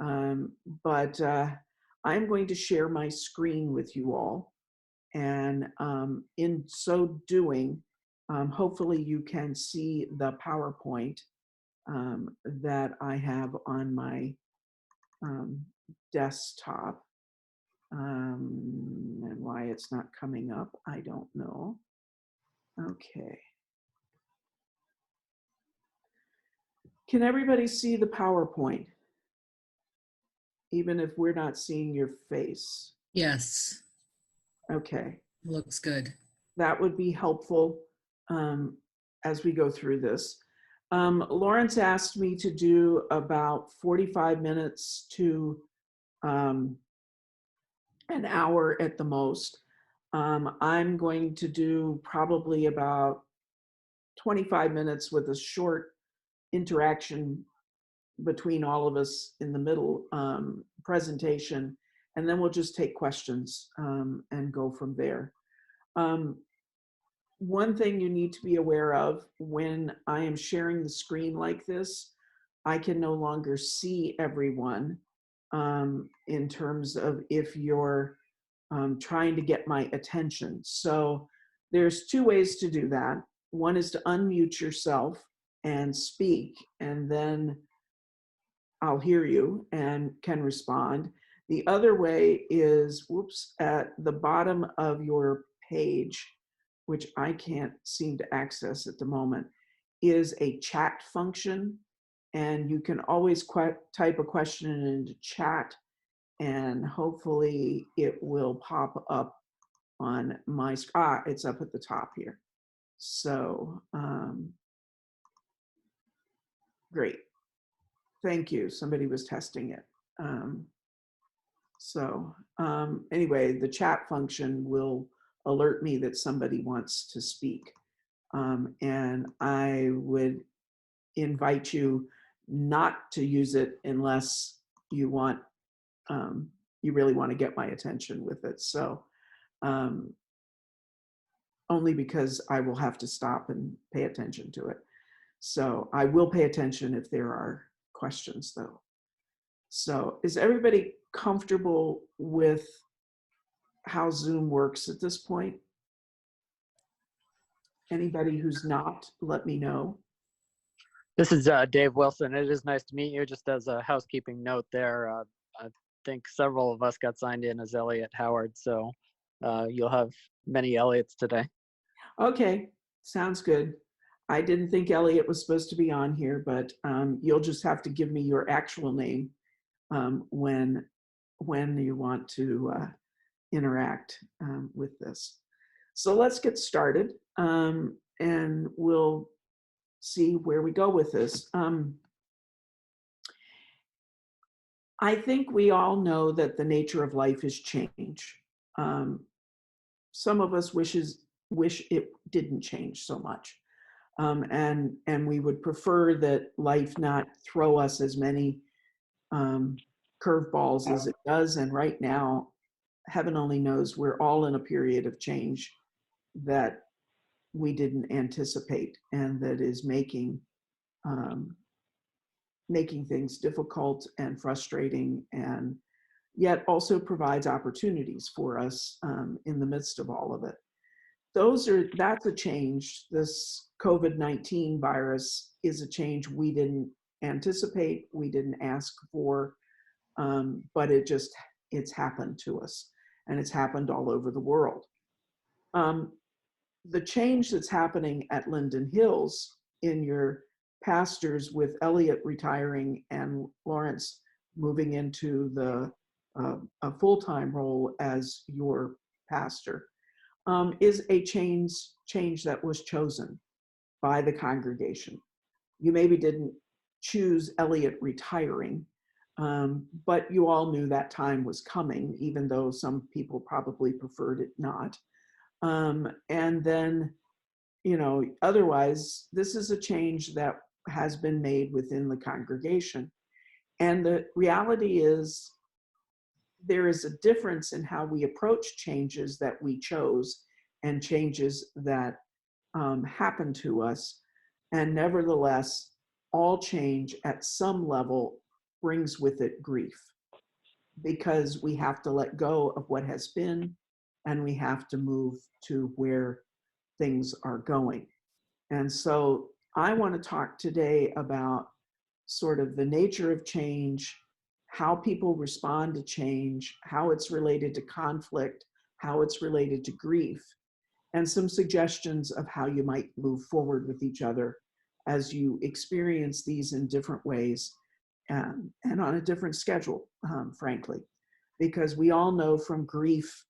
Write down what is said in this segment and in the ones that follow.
Um, but I'm going to share my screen with you all. And in so doing, hopefully you can see the PowerPoint that I have on my desktop. And why it's not coming up, I don't know. Okay. Can everybody see the PowerPoint? Even if we're not seeing your face? Yes, Okay. looks good. That would be helpful as we go through this. Lawrence asked me to do about 45 minutes to an hour at the most. I'm going to do probably about 25 minutes with a short interaction between all of us in the middle presentation, and then we'll just take questions and go from there. One thing you need to be aware of when I am sharing the screen like this, I can no longer see everyone in terms of if you're trying to get my attention. So there's two ways to do that. One is to unmute yourself and speak, and then I'll hear you and can respond. The other way is, whoops, at the bottom of your page, which I can't seem to access at the moment, is a chat function. And you can always type a question into chat, and hopefully it will pop up on my, it's up at the top here. So, great. Thank you. Somebody was testing it. Anyway, the chat function will alert me that somebody wants to speak. And I would invite you not to use it unless you want, you really want to get my attention with it. So only because I will have to stop and pay attention to it. So I will pay attention if there are questions though. So is everybody comfortable with how Zoom works at this point? Anybody who's not, let me know. This is Dave Wilson. It is nice to meet you. Just as a housekeeping note there, I think several of us got signed in as Elliot Howard, so you'll have many Elliots today. Okay, sounds good. I didn't think Elliot was supposed to be on here, but you'll just have to give me your actual name when you want to interact with this. So let's get started and we'll see where we go with this. I think we all know that the nature of life is change. Some of us wish it didn't change so much. And we would prefer that life not throw us as many curveballs as it does. And right now, heaven only knows, we're all in a period of change that we didn't anticipate, and that is making things difficult and frustrating, and yet also provides opportunities for us in the midst of all of it. That's a change. This COVID-19 virus is a change we didn't anticipate, we didn't ask for, but it's happened to us, and it's happened all over the world. The change that's happening at Linden Hills in your pastors, with Elliot retiring and Lawrence moving into a full-time role as your pastor, is a change that was chosen by the congregation. You maybe didn't choose Elliot retiring, but you all knew that time was coming, even though some people probably preferred it not. And then, otherwise, this is a change that has been made within the congregation. And the reality is, there is a difference in how we approach changes that we chose and changes that happen to us. And nevertheless, all change at some level brings with it grief, because we have to let go of what has been and we have to move to where things are going. And so I want to talk today about sort of the nature of change, how people respond to change, how it's related to conflict, how it's related to grief, and some suggestions of how you might move forward with each other as you experience these in different ways, and on a different schedule, frankly, because we all know from grief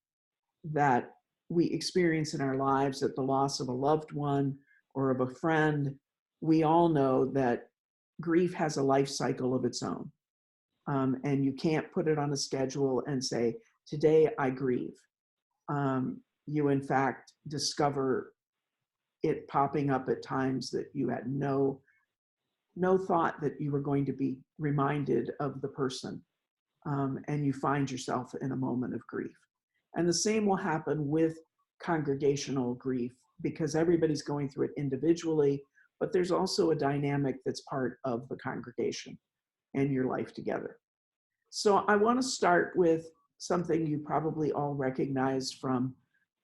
that we experience in our lives, at the loss of a loved one or of a friend, we all know that grief has a life cycle of its own. And you can't put it on a schedule and say, today I grieve. You in fact discover it popping up at times that you had no thought that you were going to be reminded of the person. And you find yourself in a moment of grief. And the same will happen with congregational grief, because everybody's going through it individually, but there's also a dynamic that's part of the congregation and your life together. So I want to start with something you probably all recognize from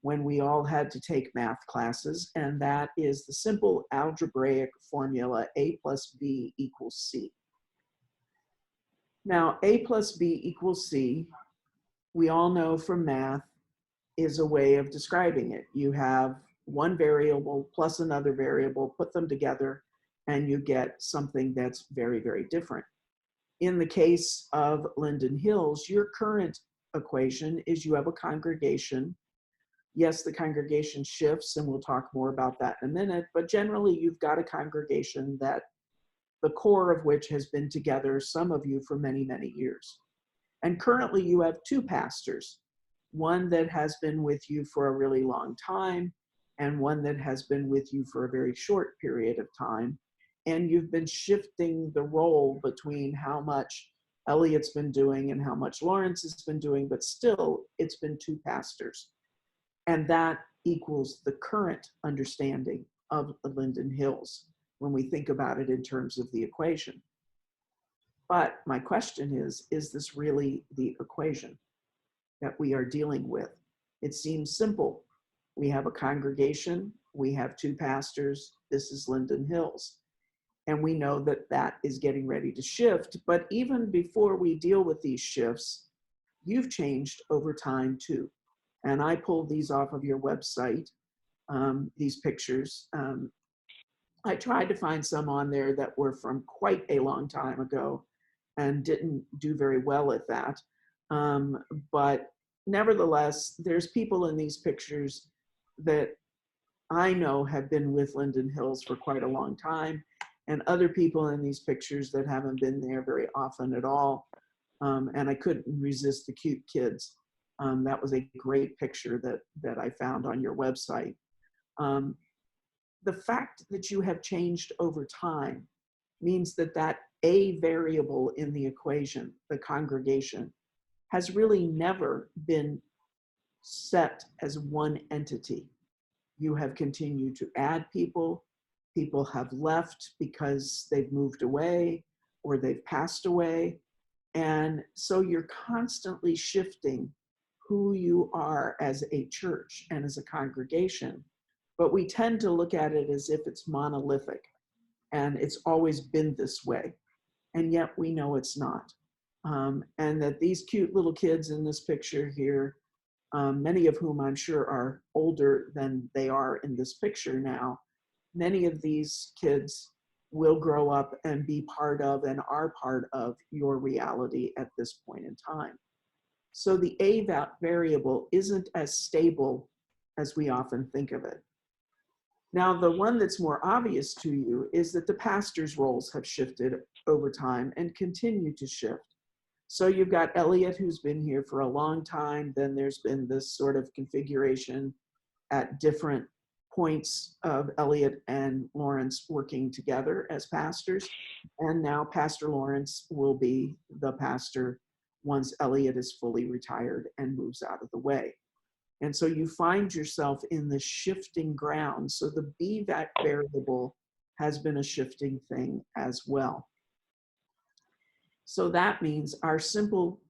when we all had to take math classes, and that is the simple algebraic formula A plus B equals C. Now, A plus B equals C, we all know from math, is a way of describing it. You have one variable plus another variable, put them together, and you get something that's very, very different. In the case of Linden Hills, your current equation is you have a congregation. Yes, the congregation shifts, and we'll talk more about that in a minute, but generally you've got a congregation that the core of which has been together, some of you, for many, many years. And currently you have two pastors, one that has been with you for a really long time and one that has been with you for a very short period of time. And you've been shifting the role between how much Elliot's been doing and how much Lawrence has been doing, but still it's been two pastors. And that equals the current understanding of the Linden Hills when we think about it in terms of the equation. But my question is this really the equation that we are dealing with? It seems simple. We have a congregation, we have two pastors, this is Linden Hills. And we know that that is getting ready to shift, but even before we deal with these shifts, you've changed over time too. And I pulled these off of your website, these pictures. I tried to find some on there that were from quite a long time ago and didn't do very well at that. But nevertheless, there's people in these pictures that I know have been with Linden Hills for quite a long time, and other people in these pictures that haven't been there very often at all. And I couldn't resist the cute kids. That was a great picture that I found on your website. The fact that you have changed over time means that that A variable in the equation, the congregation, has really never been set as one entity. You have continued to add people. People have left because they've moved away or they've passed away. And so you're constantly shifting who you are as a church and as a congregation. But we tend to look at it as if it's monolithic and it's always been this way. And yet we know it's not. And that these cute little kids in this picture here, many of whom I'm sure are older than they are in this picture now, many of these kids will grow up and be part of and are part of your reality at this point in time. So the A variable isn't as stable as we often think of it. Now, the one that's more obvious to you is that the pastor's roles have shifted over time and continue to shift. So you've got Elliot, who's been here for a long time. Then there's been this sort of configuration at different points of Elliot and Lawrence working together as pastors. And now Pastor Lawrence will be the pastor once Elliot is fully retired and moves out of the way. And so you find yourself in the shifting ground. So the B variable has been a shifting thing as well. So that means our simple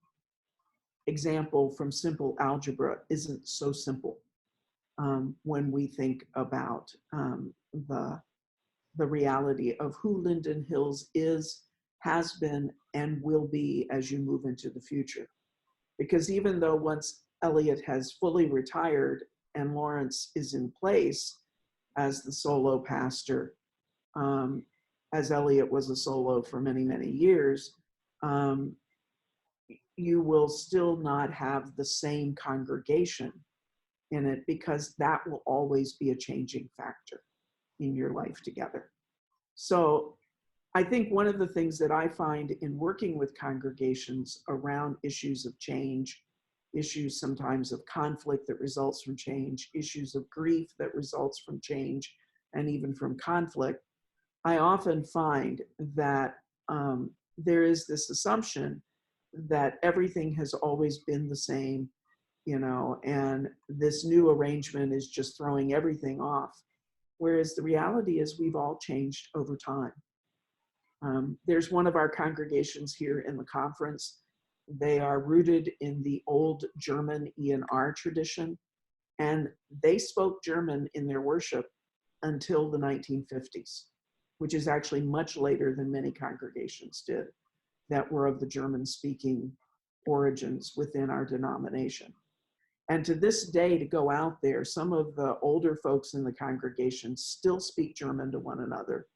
example from simple algebra isn't so simple when we think about the reality of who Linden Hills is, has been, and will be as you move into the future. Because even though once Elliot has fully retired and Lawrence is in place as the solo pastor, as Elliot was a solo for many, many years, you will still not have the same congregation in it, because that will always be a changing factor in your life together. So I think one of the things that I find in working with congregations around issues of change, issues sometimes of conflict that results from change, issues of grief that results from change, and even from conflict, I often find that there is this assumption that everything has always been the same, and this new arrangement is just throwing everything off. Whereas the reality is we've all changed over time. There's one of our congregations here in the conference. They are rooted in the old German E&R tradition, and they spoke German in their worship until the 1950s, which is actually much later than many congregations did that were of the German-speaking origins within our denomination. And to this day, to go out there, some of the older folks in the congregation still speak German to one another.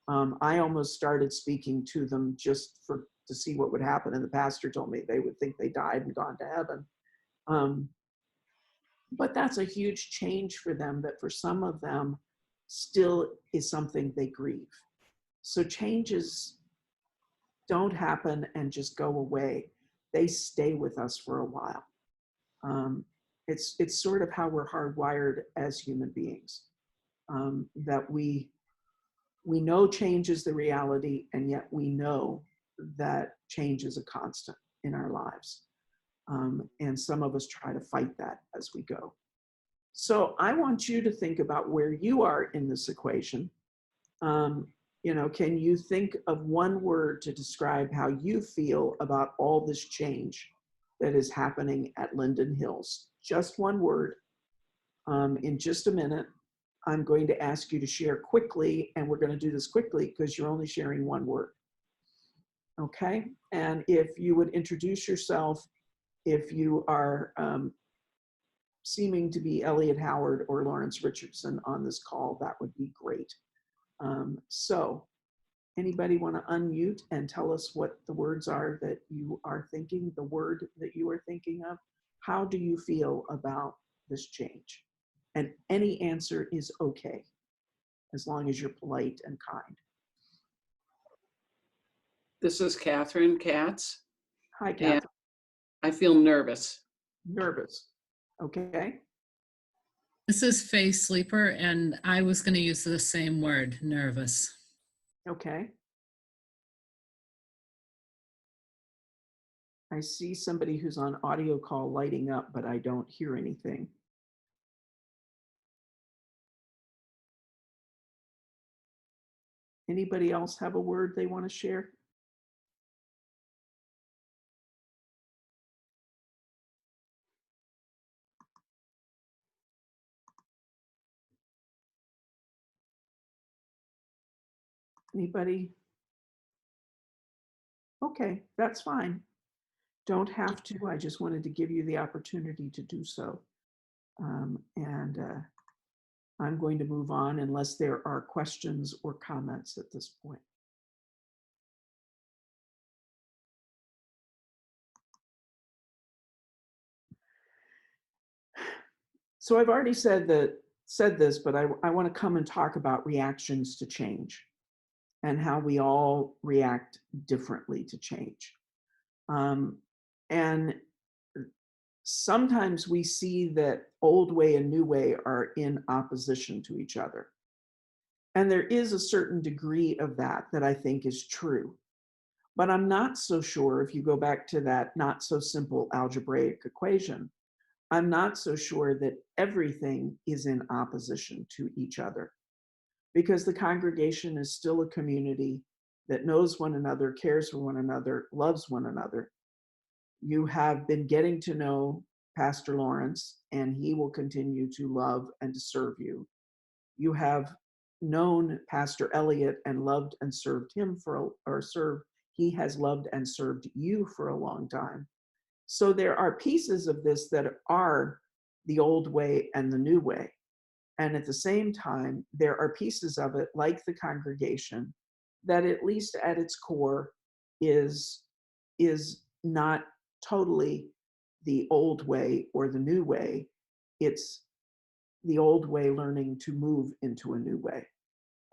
I almost started speaking to them just to see what would happen. And the pastor told me they would think they died and gone to heaven. But that's a huge change for them, that for some of them still is something they grieve. So changes don't happen and just go away. They stay with us for a while. It's sort of how we're hardwired as human beings, that we know change is the reality, and yet we know that change is a constant in our lives. And some of us try to fight that as we go. So I want you to think about where you are in this equation. Can you think of one word to describe how you feel about all this change that is happening at Linden Hills? Just one word. In just a minute, I'm going to ask you to share quickly, and we're going to do this quickly because you're only sharing one word. Okay? And if you would introduce yourself, if you are seeming to be Elliot Howard or Lawrence Richardson on this call, that would be great. So anybody want to unmute and tell us what the words are that you are thinking, the word that you are thinking of? How do you feel about this change? And any answer is okay, as long as you're polite and kind. This is Catherine Katz. Hi, Catherine. I feel nervous. Nervous. Okay. This is Faye Sleeper, and I was going to use the same word, nervous. Okay. I see somebody who's on audio call lighting up, but I don't hear anything. Anybody else have a word they want to share? Anybody? Okay, that's fine. Don't have to. I just wanted to give you the opportunity to do so. I'm going to move on unless there are questions or comments at this point. So I've already said this, but I want to come and talk about reactions to change and how we all react differently to change. And sometimes we see that old way and new way are in opposition to each other. And there is a certain degree of that I think is true. But I'm not so sure, if you go back to that not so simple algebraic equation, I'm not so sure that everything is in opposition to each other, because the congregation is still a community. that knows one another, cares for one another, loves one another. You have been getting to know Pastor Lawrence, and he will continue to love and to serve you. You have known Pastor Elliott and loved and served him he has loved and served you for a long time. So there are pieces of this that are the old way and the new way. And at the same time, there are pieces of it, like the congregation, that at least at its core is not totally the old way or the new way. It's the old way learning to move into a new way.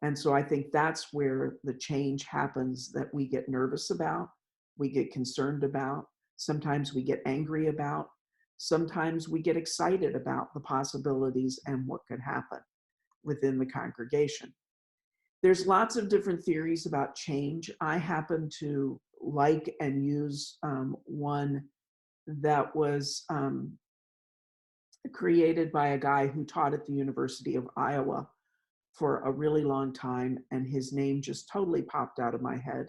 And so I think that's where the change happens that we get nervous about, we get concerned about, sometimes we get angry about, sometimes we get excited about the possibilities and what could happen within the congregation. There's lots of different theories about change. I happen to like and use one that was created by a guy who taught at the University of Iowa for a really long time, and his name just totally popped out of my head.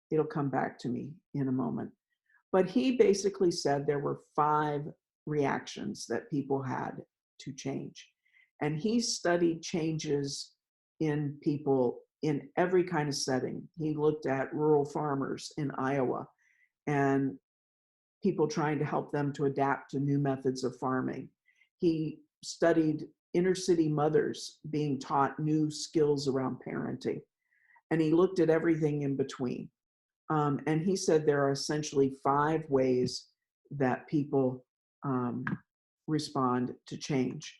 It'll come back to me in a moment. But he basically said there were 5 reactions that people had to change. And he studied changes in people in every kind of setting. He looked at rural farmers in Iowa and people trying to help them to adapt to new methods of farming. He studied inner city mothers being taught new skills around parenting. And he looked at everything in between. And he said there are essentially 5 ways that people respond to change.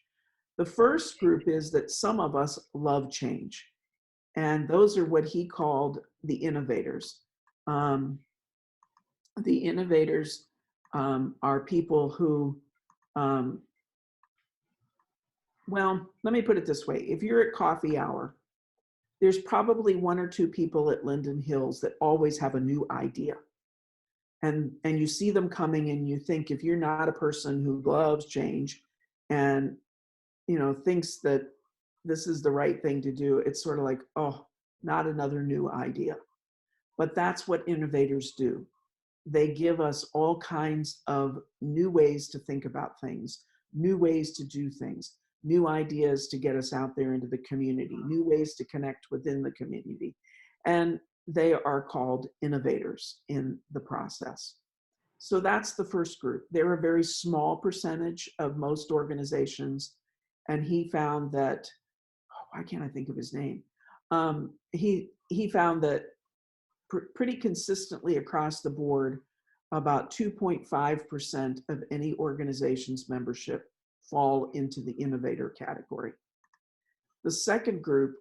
The first group is that some of us love change. And those are what he called the innovators. The innovators are people who, well, let me put it this way. If you're at coffee hour, there's probably 1 or 2 people at Linden Hills that always have a new idea. And you see them coming and you think, if you're not a person who loves change and, thinks that this is the right thing to do, it's sort of like, oh, not another new idea. But that's what innovators do. They give us all kinds of new ways to think about things, new ways to do things, new ideas to get us out there into the community, new ways to connect within the community. And they are called innovators in the process. So that's the first group. They're a very small percentage of most organizations. And he found that, why can't I think of his name? He found that pretty consistently across the board, about 2.5% of any organization's membership fall into the innovator category. The second group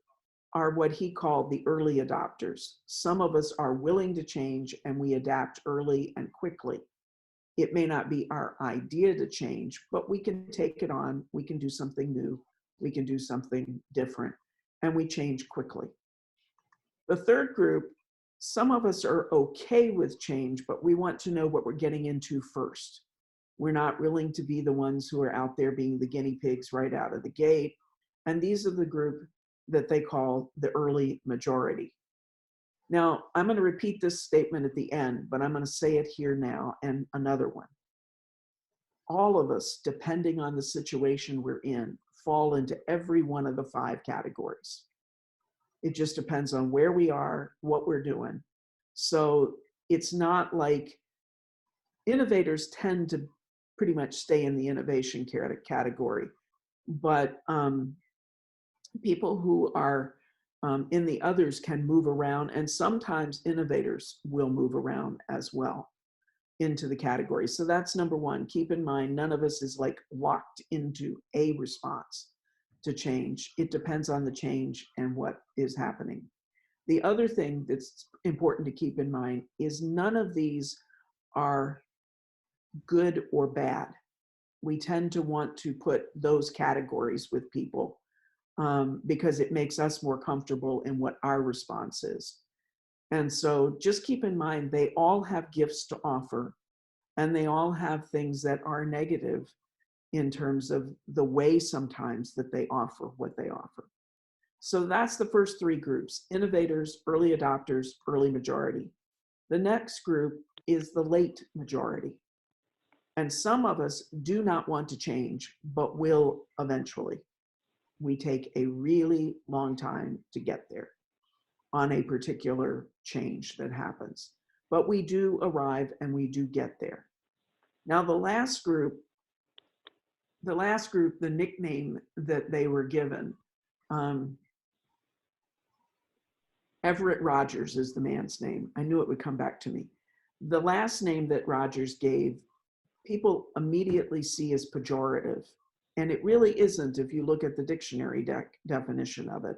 are what he called the early adopters. Some of us are willing to change and we adapt early and quickly. It may not be our idea to change, but we can take it on, we can do something new, we can do something different, and we change quickly. The third group, some of us are okay with change, but we want to know what we're getting into first. We're not willing to be the ones who are out there being the guinea pigs right out of the gate. And these are the group that they call the early majority. Now, I'm going to repeat this statement at the end, but I'm going to say it here now and another one. All of us, depending on the situation we're in, fall into every one of the 5 categories. It just depends on where we are, what we're doing. So it's not like innovators tend to pretty much stay in the innovation category, but people who are in the others can move around, and sometimes innovators will move around as well into the category. So that's number 1. Keep in mind, none of us is like locked into a response to change. It depends on the change and what is happening. The other thing that's important to keep in mind is none of these are good or bad. We tend to want to put those categories with people because it makes us more comfortable in what our response is. And so just keep in mind, they all have gifts to offer, and they all have things that are negative in terms of the way sometimes that they offer what they offer. So that's the first three groups: innovators, early adopters, early majority. The next group is the late majority. And some of us do not want to change, but will eventually. We take a really long time to get there on a particular change that happens. But we do arrive and we do get there. Now, the last group, the nickname that they were given, Everett Rogers is the man's name. I knew it would come back to me. The last name that Rogers gave, people immediately see as pejorative. And it really isn't if you look at the dictionary definition of it.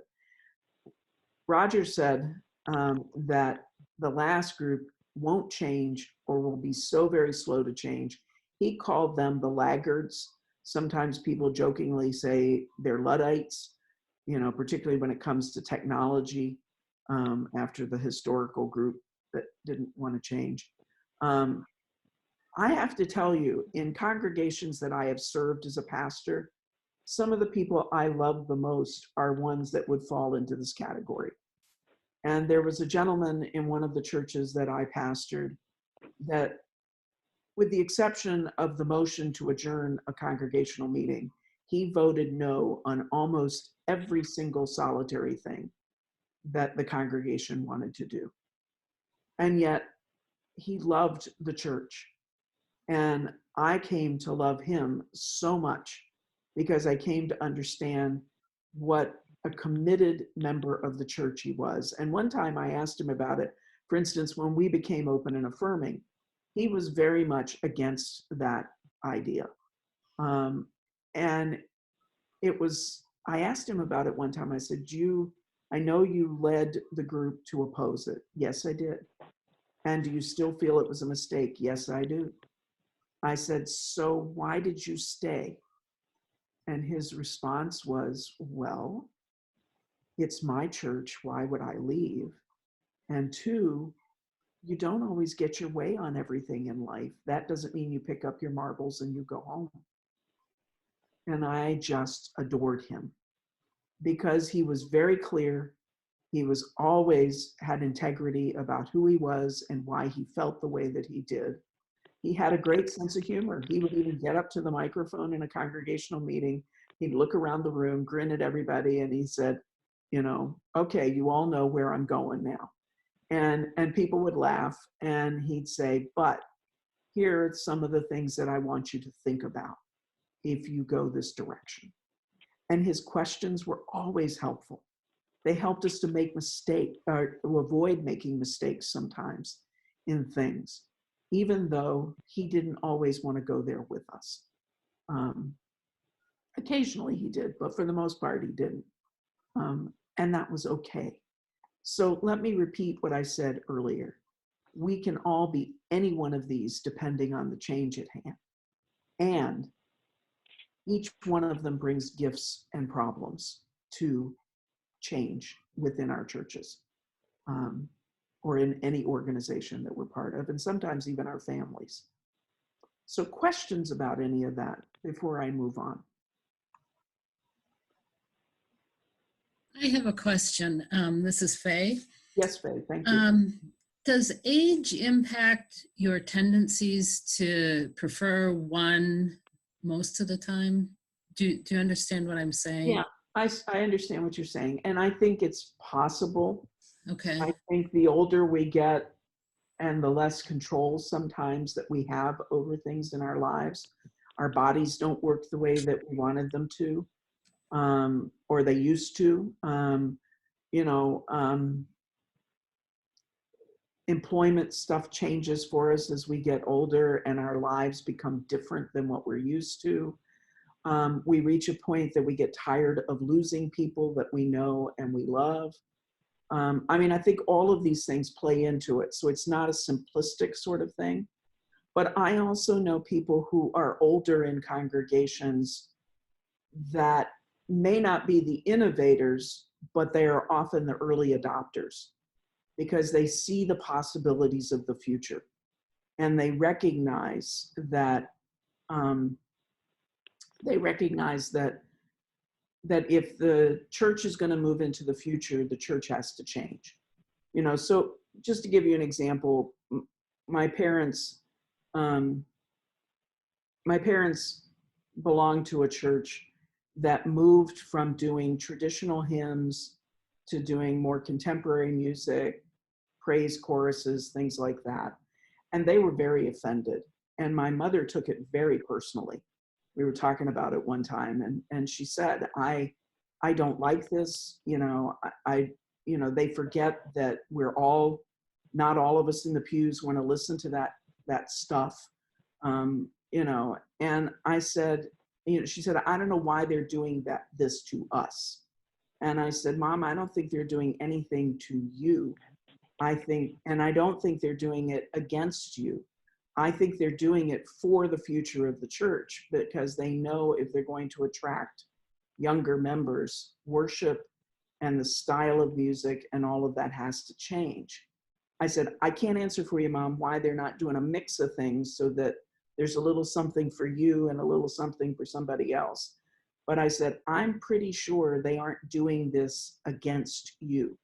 Rogers said that the last group won't change or will be so very slow to change. He called them the laggards. Sometimes people jokingly say they're Luddites, you know, particularly when it comes to technology, after the historical group that didn't want to change. I have to tell you, in congregations that I have served as a pastor, some of the people I love the most are ones that would fall into this category. And there was a gentleman in one of the churches that I pastored that, with the exception of the motion to adjourn a congregational meeting, he voted no on almost every single solitary thing that the congregation wanted to do. And yet he loved the church. And I came to love him so much because I came to understand what a committed member of the church he was. And one time I asked him about it. For instance, when we became open and affirming, he was very much against that idea. And it was, I asked him about it one time. I said, I know you led the group to oppose it. Yes, I did. And do you still feel it was a mistake? Yes, I do. I said, so why did you stay? And his response was, well, it's my church. Why would I leave? And two, you don't always get your way on everything in life. That doesn't mean you pick up your marbles and you go home. And I just adored him because he was very clear. He was always had integrity about who he was and why he felt the way that he did. He had a great sense of humor. He would even get up to the microphone in a congregational meeting. He'd look around the room, grin at everybody, and he said, you know, okay, you all know where I'm going now. And people would laugh, and he'd say, but here are some of the things that I want you to think about if you go this direction. And his questions were always helpful. They helped us to make mistakes, or to avoid making mistakes sometimes in things, even though he didn't always want to go there with us. Occasionally he did, but for the most part he didn't. And that was okay. So let me repeat what I said earlier. We can all be any one of these depending on the change at hand. And each one of them brings gifts and problems to change within our churches, or in any organization that we're part of, and sometimes even our families. So questions about any of that before I move on? I have a question. This is Faye. Yes, Faye, thank you. Does age impact your tendencies to prefer one most of the time? Do you understand what I'm saying? Yeah, I understand what you're saying. And I think it's possible. Okay. I think the older we get and the less control sometimes that we have over things in our lives, our bodies don't work the way that we wanted them to, or they used to. Employment stuff changes for us as we get older and our lives become different than what we're used to. We reach a point that we get tired of losing people that we know and we love. I think all of these things play into it. So it's not a simplistic sort of thing. But I also know people who are older in congregations that may not be the innovators, but they are often the early adopters because they see the possibilities of the future. And they recognize that that if the church is going to move into the future, the church has to change. You know, so just to give you an example, my parents, um, my parents belonged to a church that moved from doing traditional hymns to doing more contemporary music, praise choruses, things like that. And they were very offended. And my mother took it very personally. We were talking about it one time, and she said, I don't like this. You know, you know, they forget that we're all, not all of us in the pews want to listen to that stuff. You know, and I said, you know, she said, I don't know why they're doing this to us. And I said, Mom, I don't think they're doing anything to you. I think, and I don't think they're doing it against you. I think they're doing it for the future of the church, because they know if they're going to attract younger members, worship and the style of music and all of that has to change. I said, I can't answer for you, Mom, why they're not doing a mix of things so that there's a little something for you and a little something for somebody else. But I said, I'm pretty sure they aren't doing this against you.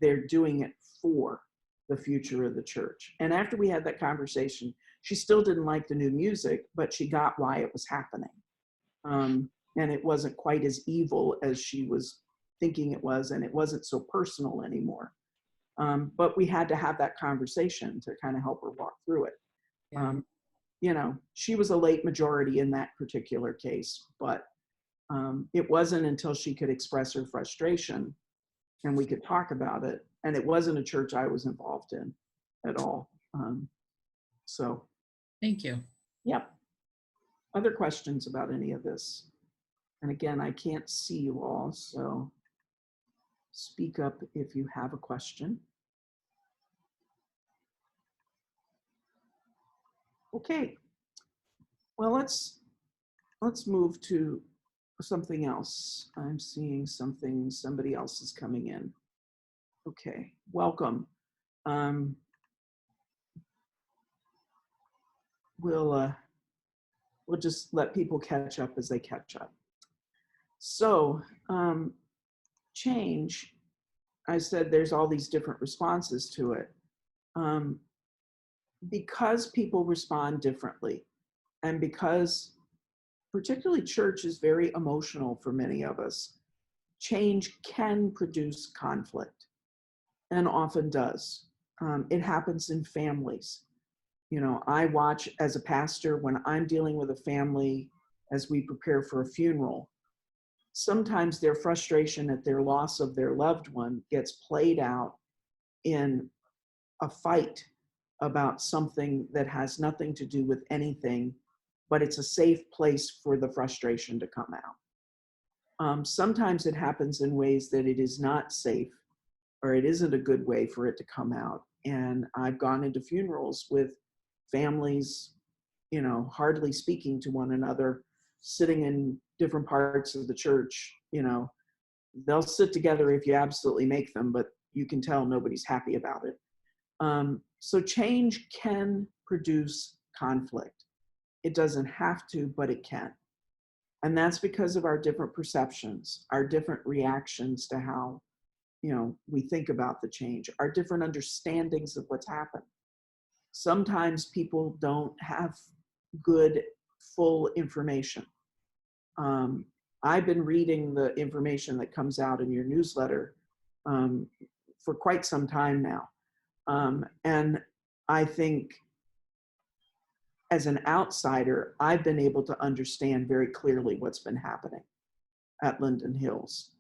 They're doing it for the future of the church. And after we had that conversation, she still didn't like the new music, but she got why it was happening. And it wasn't quite as evil as she was thinking it was, and it wasn't so personal anymore. But we had to have that conversation to kind of help her walk through it. Yeah. You know, she was a late majority in that particular case, but it wasn't until she could express her frustration and we could talk about it. And it wasn't a church I was involved in at all. So, Thank you. yep. Other questions about any of this? And again, I can't see you all, so speak up if you have a question. Okay. Well, let's move to something else. I'm seeing something, somebody else is coming in. Okay, welcome. We'll just let people catch up as they catch up. So change, I said there's all these different responses to it. Because people respond differently, and because particularly church is very emotional for many of us, change can produce conflict and often does. It happens in families. You know, I watch as a pastor when I'm dealing with a family as we prepare for a funeral, sometimes their frustration at their loss of their loved one gets played out in a fight about something that has nothing to do with anything, but it's a safe place for the frustration to come out. Sometimes it happens in ways that it is not safe, or it isn't a good way for it to come out. And I've gone into funerals with families, you know, hardly speaking to one another, sitting in different parts of the church. You know, they'll sit together if you absolutely make them, but you can tell nobody's happy about it. So change can produce conflict. It doesn't have to, but it can. And that's because of our different perceptions, our different reactions to how, you know, we think about the change, our different understandings of what's happened. Sometimes people don't have good, full information. I've been reading the information that comes out in your newsletter for quite some time now. And I think as an outsider, I've been able to understand very clearly what's been happening at Linden Hills.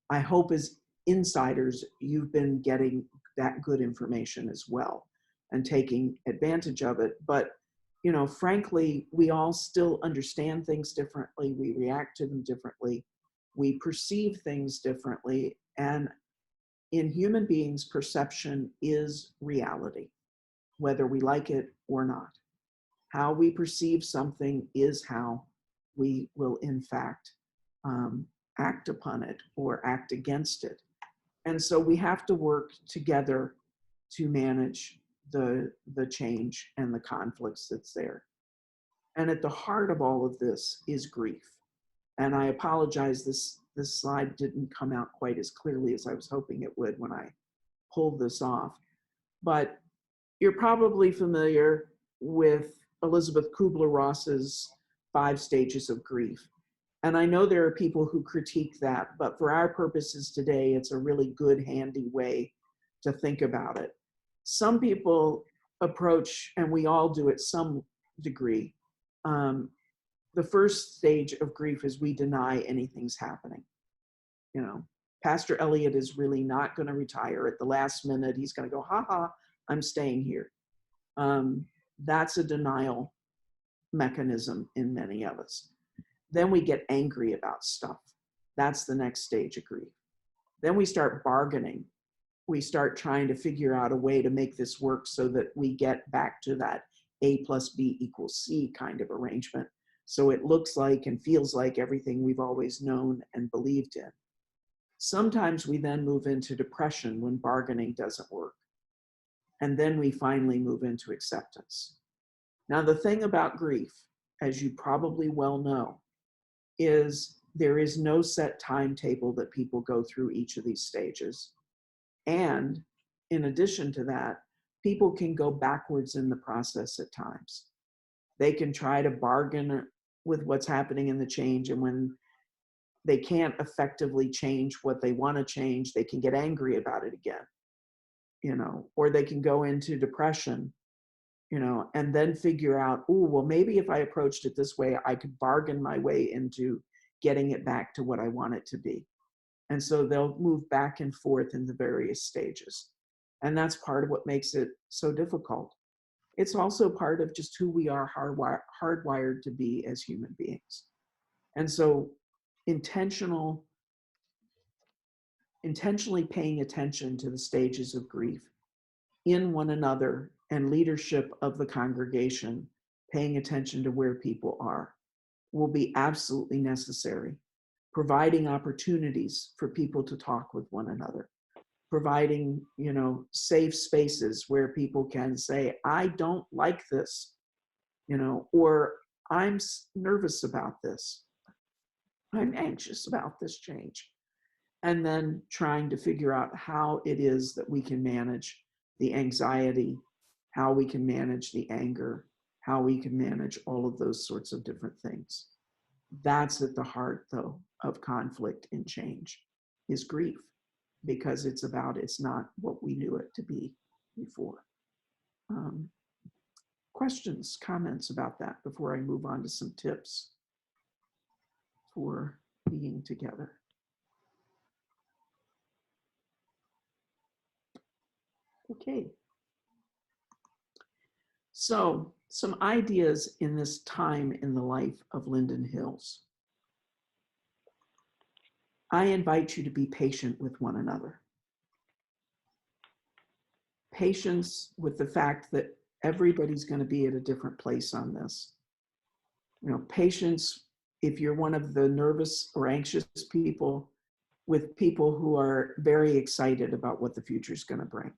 I hope as insiders, you've been getting that good information as well and taking advantage of it. But, you know, frankly, we all still understand things differently. We react to them differently. We perceive things differently. And in human beings, perception is reality, whether we like it or not. How we perceive something is how we will, in fact, act upon it or act against it. And so we have to work together to manage the change and the conflicts that's there. And at the heart of all of this is grief. And I apologize, this this slide didn't come out quite as clearly as I was hoping it would when I pulled this off. But you're probably familiar with Elizabeth Kubler-Ross's 5 stages of grief. And I know there are people who critique that, but for our purposes today, it's a really good, handy way to think about it. Some people approach, and we all do at some degree, the first stage of grief is we deny anything's happening. You know, Pastor Elliot is really not going to retire at the last minute. He's going to go, ha ha, I'm staying here. That's a denial mechanism in many of us. Then we get angry about stuff. That's the next stage of grief. Then we start bargaining. We start trying to figure out a way to make this work so that we get back to that A plus B equals C kind of arrangement. So it looks like and feels like everything we've always known and believed in. Sometimes we then move into depression when bargaining doesn't work. And then we finally move into acceptance. Now, the thing about grief, as you probably well know, is there is no set timetable that people go through each of these stages. And in addition to that, people can go backwards in the process at times. They can try to bargain with what's happening in the change, and when they can't effectively change what they want to change, they can get angry about it again, you know, or they can go into depression, you know, and then figure out, oh, well, maybe if I approached it this way, I could bargain my way into getting it back to what I want it to be. And so they'll move back and forth in the various stages. And that's part of what makes it so difficult. It's also part of just who we are hardwired to be as human beings. And so intentionally paying attention to the stages of grief in one another and leadership of the congregation, paying attention to where people are, will be absolutely necessary. Providing opportunities for people to talk with one another, providing, you know, safe spaces where people can say, I don't like this, you know, or I'm nervous about this. I'm anxious about this change. And then trying to figure out how it is that we can manage the anxiety, how we can manage the anger, how we can manage all of those sorts of different things. That's at the heart, though, of conflict and change, is grief, because it's not what we knew it to be before. Questions, comments about that before I move on to some tips for being together? Okay. So, some ideas in this time in the life of Linden Hills. I invite you to be patient with one another. Patience with the fact that everybody's going to be at a different place on this. You know, patience if you're one of the nervous or anxious people, with people who are very excited about what the future is going to bring.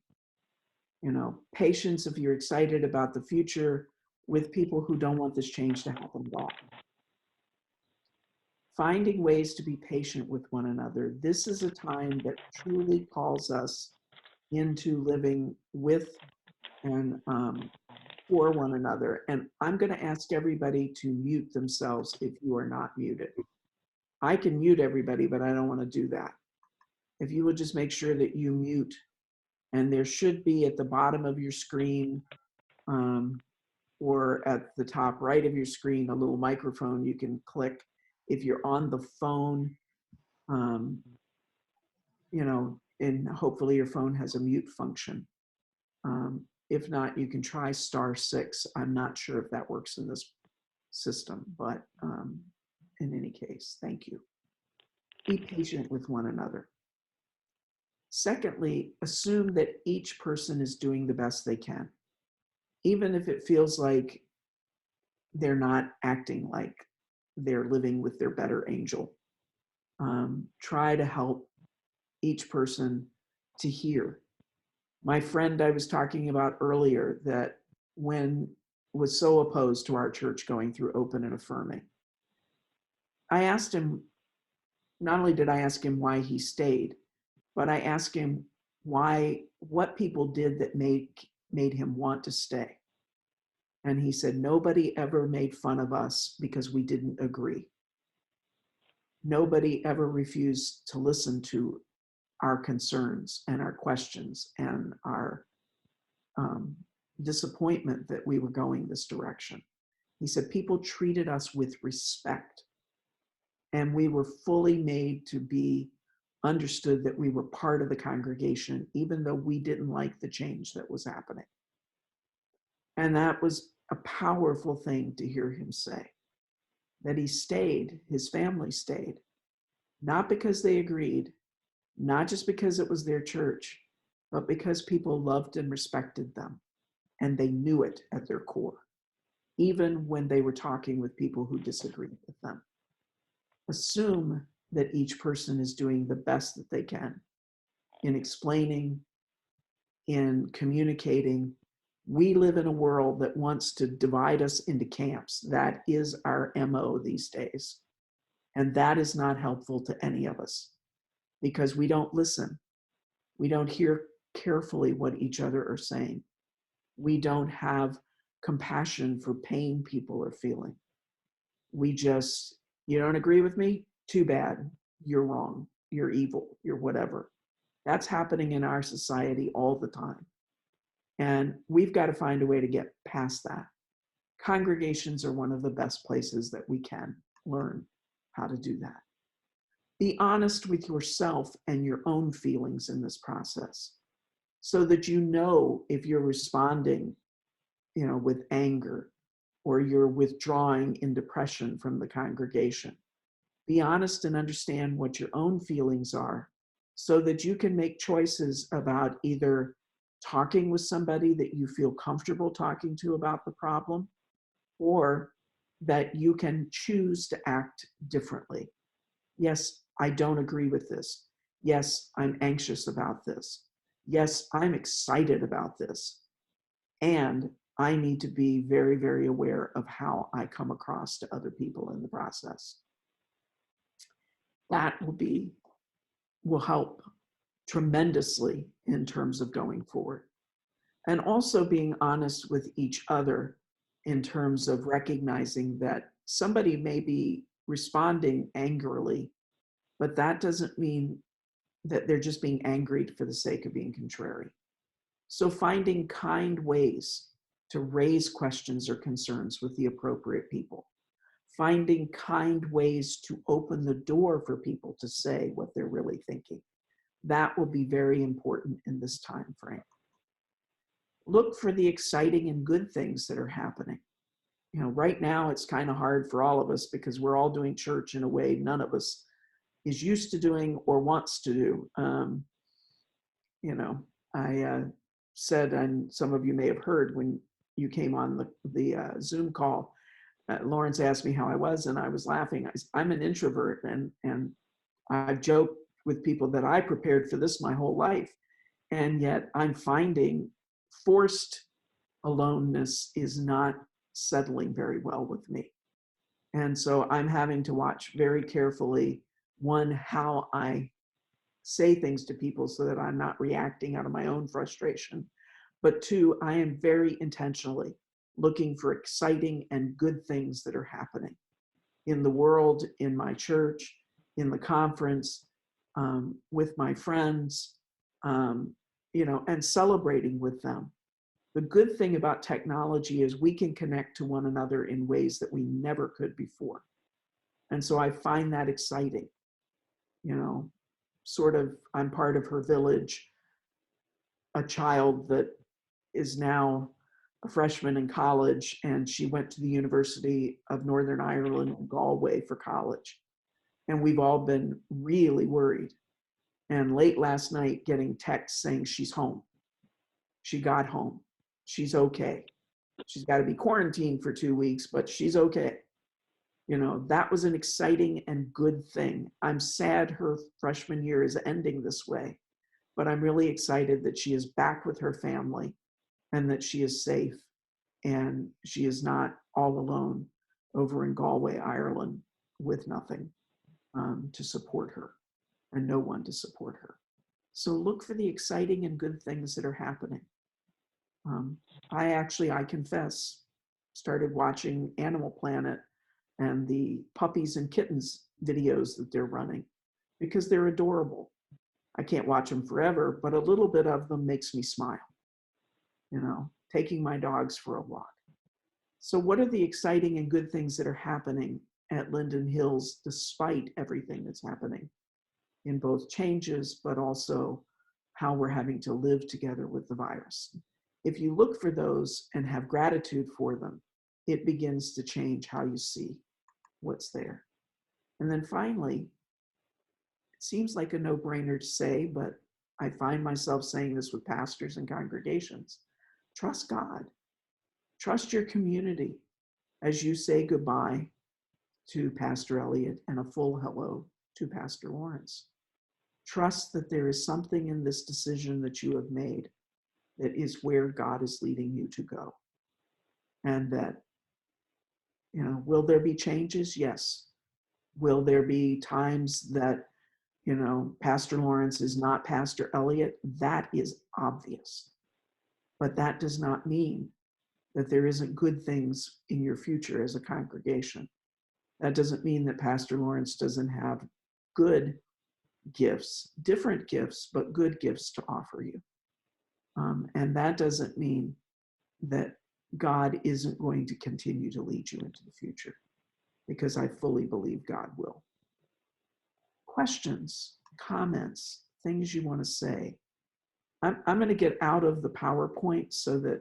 You know, patience if you're excited about the future with people who don't want this change to happen at all. Finding ways to be patient with one another. This is a time that truly calls us into living with and for one another. And I'm going to ask everybody to mute themselves if you are not muted. I can mute everybody, but I don't want to do that. If you would just make sure that you mute, and there should be at the bottom of your screen or at the top right of your screen, a little microphone you can click. If you're on the phone, you know, and hopefully your phone has a mute function. If not, you can try *6. I'm not sure if that works in this system, but in any case, thank you. Be patient with one another. Secondly, assume that each person is doing the best they can, even if it feels like they're not acting like they're living with their better angel. Try to help each person to hear. My friend I was talking about earlier that was so opposed to our church going through open and affirming. I asked him, not only did I ask him why he stayed, but I asked him what people did that made him want to stay. And he said, nobody ever made fun of us because we didn't agree. Nobody ever refused to listen to our concerns and our questions and our disappointment that we were going this direction. He said, people treated us with respect, and we were fully made to be understood that we were part of the congregation, even though we didn't like the change that was happening. And that was a powerful thing to hear him say, that he stayed, his family stayed, not because they agreed, not just because it was their church, but because people loved and respected them, and they knew it at their core, even when they were talking with people who disagreed with them. Assume that each person is doing the best that they can in explaining, in communicating. We live in a world that wants to divide us into camps. That is our MO these days. And that is not helpful to any of us, because we don't listen. We don't hear carefully what each other are saying. We don't have compassion for pain people are feeling. We just, you don't agree with me? Too bad. You're wrong. You're evil. You're whatever. That's happening in our society all the time. And we've got to find a way to get past that. Congregations are one of the best places that we can learn how to do that. Be honest with yourself and your own feelings in this process, so that you know if you're responding, with anger, or you're withdrawing in depression from the congregation. Be honest and understand what your own feelings are, so that you can make choices about either talking with somebody that you feel comfortable talking to about the problem, or that you can choose to act differently. Yes, I don't agree with this. Yes, I'm anxious about this. Yes, I'm excited about this. And I need to be very, very aware of how I come across to other people in the process. That will help tremendously in terms of going forward. And also being honest with each other in terms of recognizing that somebody may be responding angrily, but that doesn't mean that they're just being angry for the sake of being contrary. So finding kind ways to raise questions or concerns with the appropriate people. Finding kind ways to open the door for people to say what they're really thinking. That will be very important in this time frame. Look for the exciting and good things that are happening. Right now it's kind of hard for all of us because we're all doing church in a way none of us is used to doing or wants to do. I said, and some of you may have heard when you came on the Zoom call, Lawrence asked me how I was, and I was laughing. I'm an introvert, and I've joked with people that I prepared for this my whole life, and yet I'm finding forced aloneness is not settling very well with me. And so I'm having to watch very carefully, one, how I say things to people so that I'm not reacting out of my own frustration. But two, I am very intentionally looking for exciting and good things that are happening in the world, in my church, in the conference, with my friends, and celebrating with them. The good thing about technology is we can connect to one another in ways that we never could before. And so I find that exciting. Sort of, I'm part of her village, a child that is now a freshman in college, and she went to the University of Northern Ireland in Galway for college. And we've all been really worried. And late last night, getting texts saying she's home. She got home. She's okay. She's got to be quarantined for 2 weeks, but she's okay. That was an exciting and good thing. I'm sad her freshman year is ending this way, but I'm really excited that she is back with her family and that she is safe and she is not all alone over in Galway, Ireland with nothing. to support her and no one to support her. So look for the exciting and good things that are happening. I confess, started watching Animal Planet and the puppies and kittens videos that they're running because they're adorable. I can't watch them forever, but a little bit of them makes me smile, taking my dogs for a walk. So what are the exciting and good things that are happening at Linden Hills despite everything that's happening in both changes, but also how we're having to live together with the virus? If you look for those and have gratitude for them, it begins to change how you see what's there. And then finally, it seems like a no-brainer to say, but I find myself saying this with pastors and congregations. Trust God. Trust your community as you say goodbye to Pastor Elliott and a full hello to Pastor Lawrence. Trust that there is something in this decision that you have made that is where God is leading you to go. And that, will there be changes? Yes. Will there be times that, Pastor Lawrence is not Pastor Elliott? That is obvious. But that does not mean that there isn't good things in your future as a congregation. That doesn't mean that Pastor Lawrence doesn't have good gifts, different gifts, but good gifts to offer you. And that doesn't mean that God isn't going to continue to lead you into the future, because I fully believe God will. Questions, comments, things you want to say. I'm going to get out of the PowerPoint so that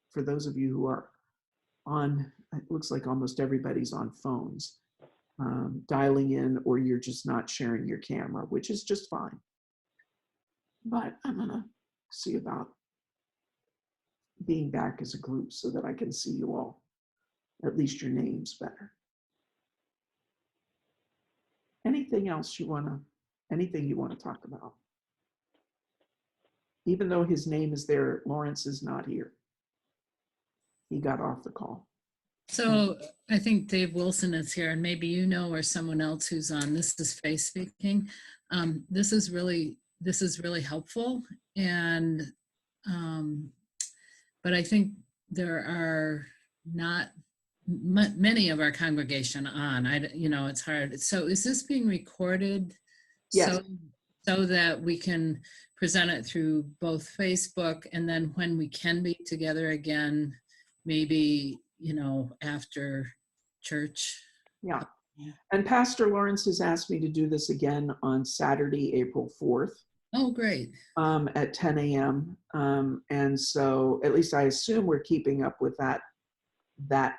for those of you who are on, it looks like almost everybody's on phones, dialing in, or you're just not sharing your camera, which is just fine. But I'm going to see about being back as a group so that I can see you all, at least your names better. Anything else anything you want to talk about? Even though his name is there, Lawrence is not here. He got off the call. So I think Dave Wilson is here, and maybe or someone else who's on. This is Faye speaking. This is really helpful, and but I think there are not many of our congregation on. It's hard. So is this being recorded? Yes. So that we can present it through both Facebook, and then when we can be together again, maybe after church. Yeah. And Pastor Lawrence has asked me to do this again on Saturday, April 4th. Oh, great. At 10 a.m. And so at least I assume we're keeping up with that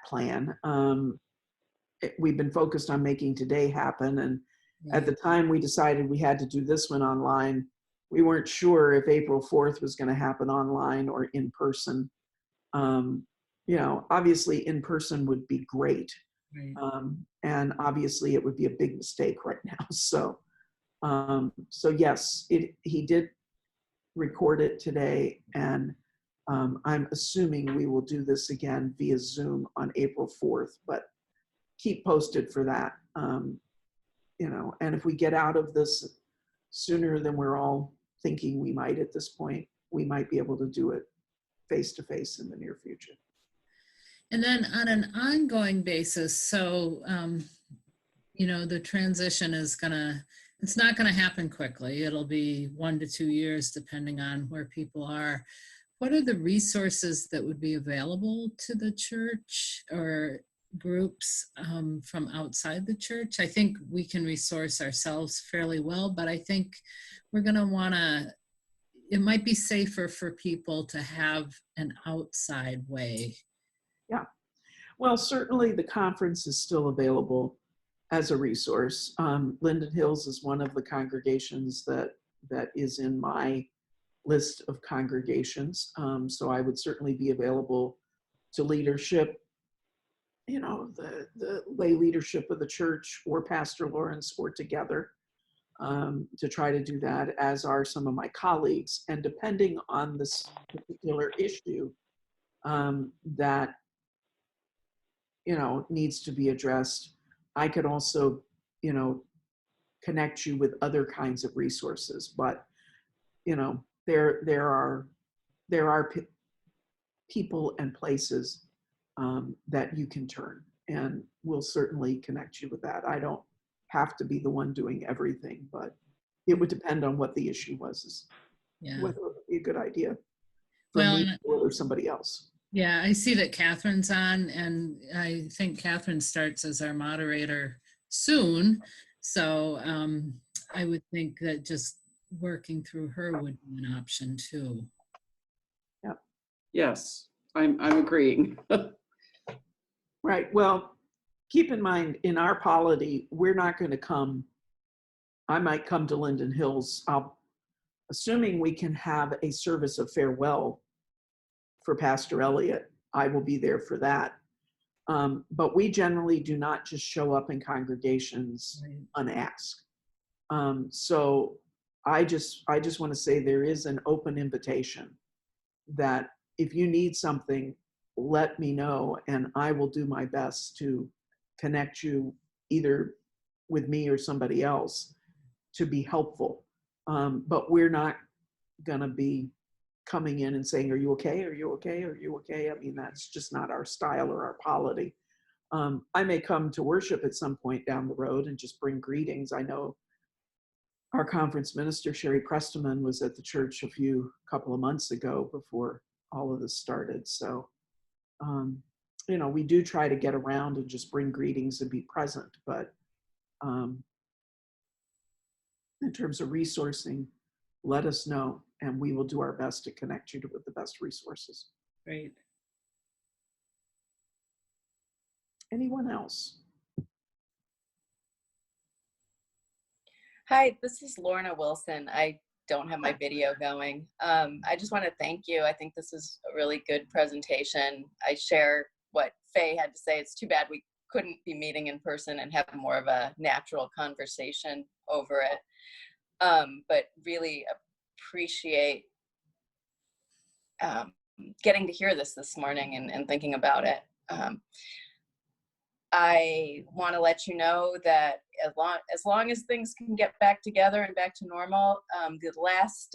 plan. We've been focused on making today happen. And at the time we decided we had to do this one online, we weren't sure if April 4th was going to happen online or in person. Obviously in person would be great. Right. And obviously it would be a big mistake right now. So yes, he did record it today, and I'm assuming we will do this again via Zoom on April 4th, but keep posted for that. And if we get out of this sooner than we're all thinking we might at this point, we might be able to do it face-to-face in the near future. And then on an ongoing basis, so, the transition it's not going to happen quickly. It'll be 1 to 2 years, depending on where people are. What are the resources that would be available to the church or groups from outside the church? I think we can resource ourselves fairly well, but I think we're going to it might be safer for people to have an outside way. Yeah. Well, certainly the conference is still available as a resource. Linden Hills is one of the congregations that is in my list of congregations. So I would certainly be available to leadership, the lay leadership of the church or Pastor Lawrence or together, to try to do that, as are some of my colleagues. And depending on this particular issue that needs to be addressed, I could also connect you with other kinds of resources. But, you know, there are people and places that you can turn, and we'll certainly connect you with that. I don't have to be the one doing everything, but it would depend on what the issue was, Yeah. whether it would be a good idea for Well, me or somebody else. Yeah, I see that Catherine's on, and I think Catherine starts as our moderator soon. So I would think that just working through her would be an option too. Yes, I'm agreeing. Right. Well, keep in mind, in our polity, we're not going to come. I might come to Linden Hills. Assuming we can have a service of farewell for Pastor Elliott, I will be there for that. But we generally do not just show up in congregations Right. unasked. So I just want to say there is an open invitation that if you need something, let me know, and I will do my best to connect you either with me or somebody else to be helpful. But we're not going to be coming in and saying, are you okay? Are you okay? Are you okay? I mean, that's just not our style or our polity. I may come to worship at some point down the road and just bring greetings. I know our conference minister, Sherry Presteman, was at the church a couple of months ago before all of this started. So, you know, we do try to get around and just bring greetings and be present. But in terms of resourcing, let us know, and we will do our best to connect you with the best resources. Great. Anyone else? Hi, this is Lorna Wilson. I don't have my video going. I just want to thank you. I think this is a really good presentation. I share what Faye had to say. It's too bad we couldn't be meeting in person and have more of a natural conversation over it. But really appreciate getting to hear this morning and thinking about it. I want to let you know that as long as things can get back together and back to normal, the last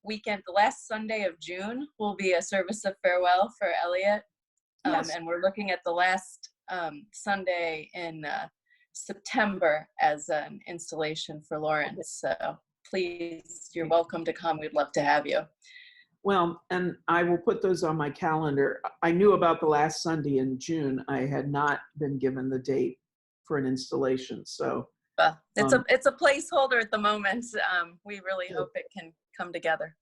weekend, the last Sunday of June will be a service of farewell for Elliot. Yes. And we're looking at the last Sunday in September as an installation for Lawrence. So please, you're welcome to come. We'd love to have you. Well, and I will put those on my calendar. I knew about the last Sunday in June. I had not been given the date for an installation. So it's a placeholder at the moment. We really hope it can come together.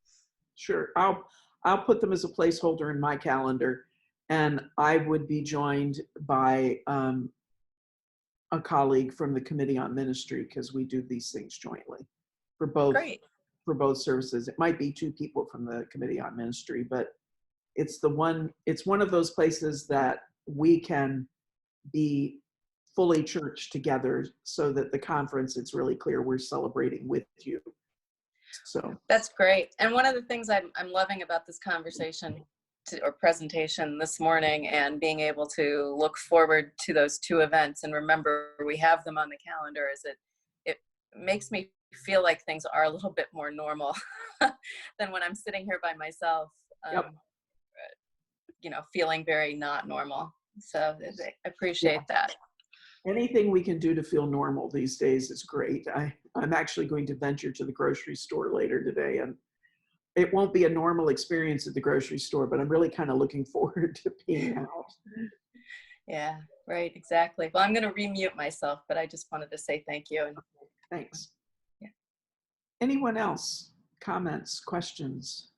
Sure, I'll put them as a placeholder in my calendar, and I would be joined by a colleague from the Committee on Ministry, because we do these things jointly for both. Great. For both services. It might be two people from the Committee on Ministry, but it's one of those places that we can be fully church together, so that the conference, it's really clear we're celebrating with you. So that's great. And one of the things I'm loving about this conversation or presentation this morning, and being able to look forward to those two events and remember we have them on the calendar, is it makes me feel like things are a little bit more normal than when I'm sitting here by myself, you know, feeling very not normal. So I appreciate that. Anything we can do to feel normal these days is great. I'm actually going to venture to the grocery store later today, and it won't be a normal experience at the grocery store, but I'm really kind of looking forward to being out. Yeah, right, exactly. Well, I'm going to remute myself, but I just wanted to say thank you. And thanks. Yeah. Anyone else? Comments, questions?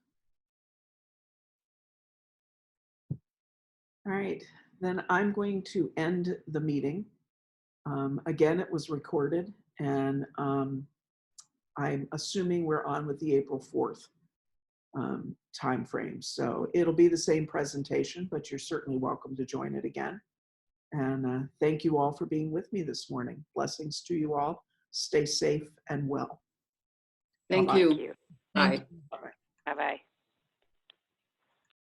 All right, then I'm going to end the meeting. Again, it was recorded, and I'm assuming we're on with the April 4th time frame. So it'll be the same presentation, but you're certainly welcome to join it again. And thank you all for being with me this morning. Blessings to you all. Stay safe and well. Thank Bye-bye. you. Bye. Bye-bye. Bye-bye.